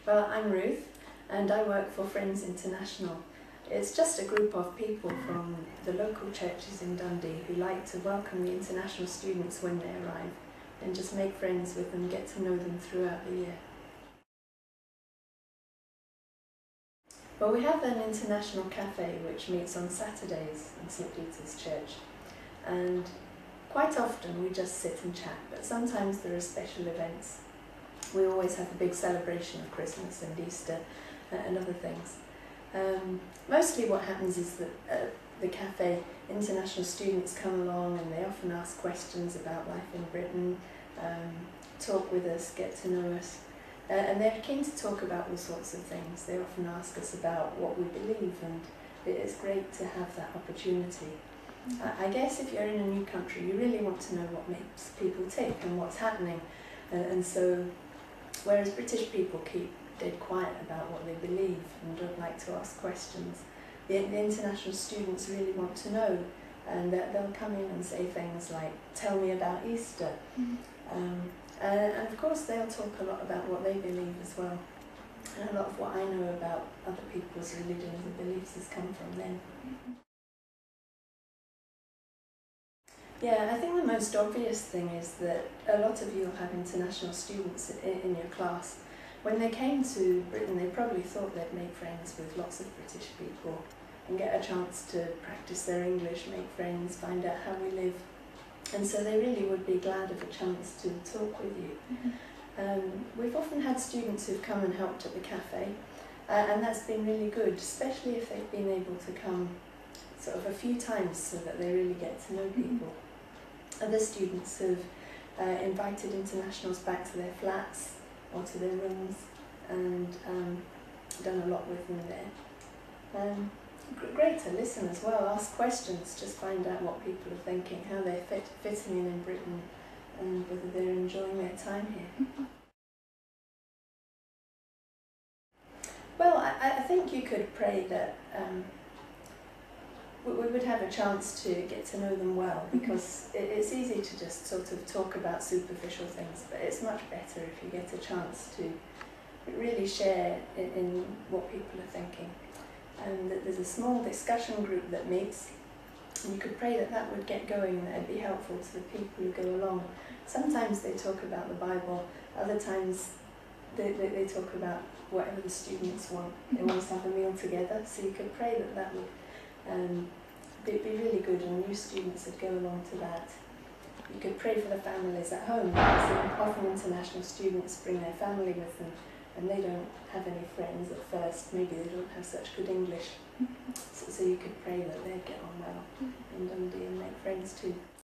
Well, I'm Ruth and I work for Friends International. It's just a group of people from the local churches in Dundee who like to welcome the international students when they arrive and just make friends with them, get to know them throughout the year. Well, we have an international cafe which meets on Saturdays in St Peter's Church, and quite often we just sit and chat, but sometimes there are special events. We always have a big celebration of Christmas and Easter and other things. Mostly what happens is that at the cafe, international students come along and they often ask questions about life in Britain, talk with us, get to know us, and they're keen to talk about all sorts of things. They often ask us about what we believe, and it's great to have that opportunity. I guess if you're in a new country, you really want to know what makes people tick and what's happening, and so whereas British people keep dead quiet about what they believe and don't like to ask questions, the international students really want to know, and they'll come in and say things like, "Tell me about Easter." And of course they'll talk a lot about what they believe as well. And a lot of what I know about other people's religions and beliefs has come from them. Yeah, I think the most obvious thing is that a lot of you will have international students in your class. When they came to Britain, they probably thought they'd make friends with lots of British people and get a chance to practice their English, make friends, find out how we live. And so they really would be glad of a chance to talk with you. We've often had students who've come and helped at the cafe, and that's been really good, especially if they've been able to come sort of a few times so that they really get to know people. Other students have invited internationals back to their flats or to their rooms and done a lot with them there. Great to listen as well, ask questions, just find out what people are thinking, how they're fitting in Britain, and whether they're enjoying their time here. Well, I think you could pray that we would have a chance to get to know them well, because it's easy to just sort of talk about superficial things, but it's much better if you get a chance to really share in what people are thinking. And that there's a small discussion group that meets, and you could pray that that would get going and that would be helpful to the people who go along. Sometimes they talk about the Bible, other times they talk about whatever the students want. They always have a meal together, so you could pray that that would be really good, and new students would go along to that. You could pray for the families at home, because often international students bring their family with them and they don't have any friends at first, maybe they don't have such good English, so you could pray that they'd get on well in Dundee and make friends too.